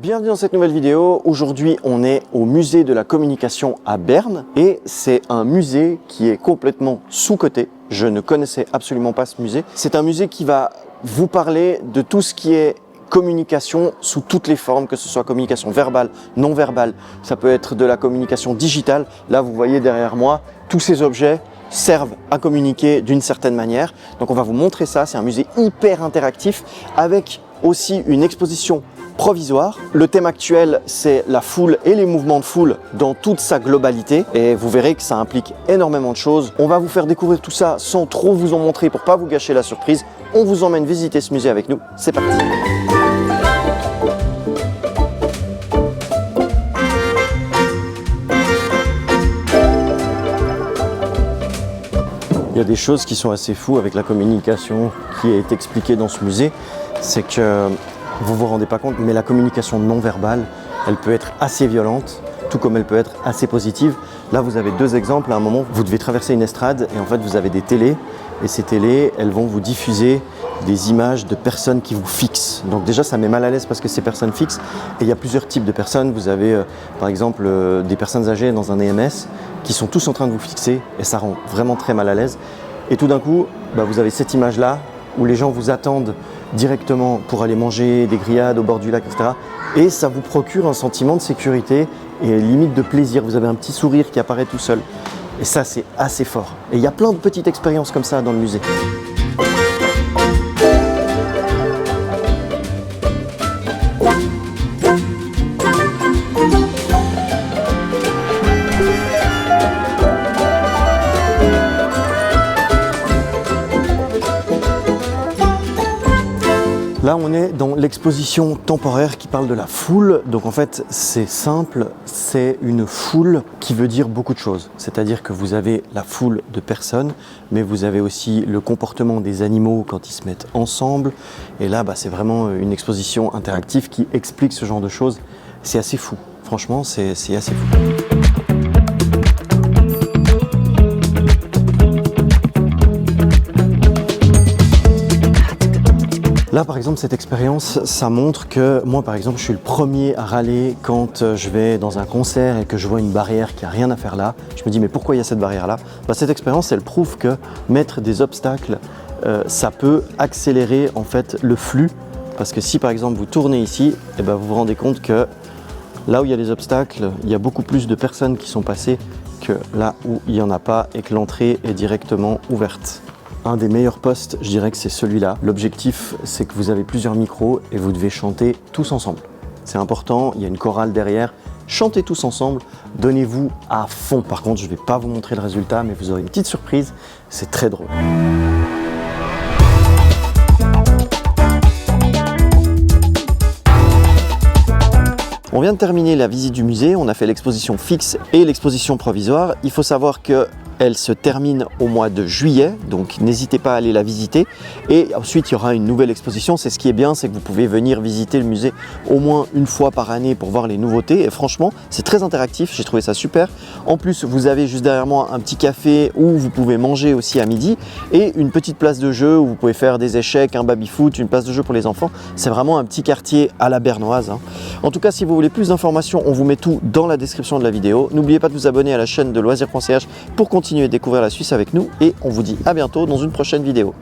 Bienvenue dans cette nouvelle vidéo. Aujourd'hui, on est au musée de la communication à Berne et c'est un musée qui est complètement sous-coté. Je ne connaissais absolument pas ce musée. C'est un musée qui va vous parler de tout ce qui est communication sous toutes les formes, que ce soit communication verbale, non verbale. Ça peut être de la communication digitale. Là, vous voyez derrière moi, tous ces objets servent à communiquer d'une certaine manière. Donc on va vous montrer ça. C'est un musée hyper interactif avec aussi une exposition provisoire. Le thème actuel, c'est la foule et les mouvements de foule dans toute sa globalité et vous verrez que ça implique énormément de choses. On va vous faire découvrir tout ça sans trop vous en montrer pour pas vous gâcher la surprise. On vous emmène visiter ce musée avec nous. C'est parti. Il y a des choses qui sont assez fous avec la communication qui est expliquée dans ce musée. C'est que vous vous rendez pas compte, mais la communication non verbale, elle peut être assez violente, tout comme elle peut être assez positive. Là, vous avez deux exemples. À un moment, vous devez traverser une estrade et en fait, vous avez des télés. Et ces télés, elles vont vous diffuser des images de personnes qui vous fixent. Donc déjà, ça met mal à l'aise parce que ces personnes fixes. Et il y a plusieurs types de personnes. Vous avez, par exemple, des personnes âgées dans un EMS qui sont tous en train de vous fixer et ça rend vraiment très mal à l'aise. Et tout d'un coup, vous avez cette image-là où les gens vous attendent directement pour aller manger des grillades au bord du lac, etc. Et ça vous procure un sentiment de sécurité et limite de plaisir. Vous avez un petit sourire qui apparaît tout seul. Et ça, c'est assez fort. Et il y a plein de petites expériences comme ça dans le musée. Là, on est dans l'exposition temporaire qui parle de la foule. Donc en fait, c'est simple, c'est une foule qui veut dire beaucoup de choses. C'est-à-dire que vous avez la foule de personnes, mais vous avez aussi le comportement des animaux quand ils se mettent ensemble. Et là, c'est vraiment une exposition interactive qui explique ce genre de choses. C'est assez fou. Franchement, c'est assez fou. Là, par exemple, cette expérience, ça montre que moi, par exemple, je suis le premier à râler quand je vais dans un concert et que je vois une barrière qui n'a rien à faire là. Je me dis, mais pourquoi il y a cette barrière-là ? Cette expérience, elle prouve que mettre des obstacles, ça peut accélérer en fait le flux. Parce que si, par exemple, vous tournez ici, vous vous rendez compte que là où il y a des obstacles, il y a beaucoup plus de personnes qui sont passées que là où il n'y en a pas et que l'entrée est directement ouverte. Un des meilleurs postes, je dirais que c'est celui-là. L'objectif, c'est que vous avez plusieurs micros et vous devez chanter tous ensemble. C'est important, il y a une chorale derrière. Chantez tous ensemble, donnez-vous à fond. Par contre, je ne vais pas vous montrer le résultat, mais vous aurez une petite surprise. C'est très drôle. On vient de terminer la visite du musée. On a fait l'exposition fixe et l'exposition provisoire. Il faut savoir que elle se termine au mois de juillet, donc n'hésitez pas à aller la visiter. Et ensuite, il y aura une nouvelle exposition. C'est ce qui est bien, c'est que vous pouvez venir visiter le musée au moins une fois par année pour voir les nouveautés. Et franchement, c'est très interactif, j'ai trouvé ça super. En plus, vous avez juste derrière moi un petit café où vous pouvez manger aussi à midi et une petite place de jeu où vous pouvez faire des échecs, un baby-foot, une place de jeu pour les enfants. C'est vraiment un petit quartier à la bernoise. En tout cas, si vous voulez plus d'informations, on vous met tout dans la description de la vidéo. N'oubliez pas de vous abonner à la chaîne de loisirs.ch pour continuer à découvrir la Suisse avec nous et on vous dit à bientôt dans une prochaine vidéo.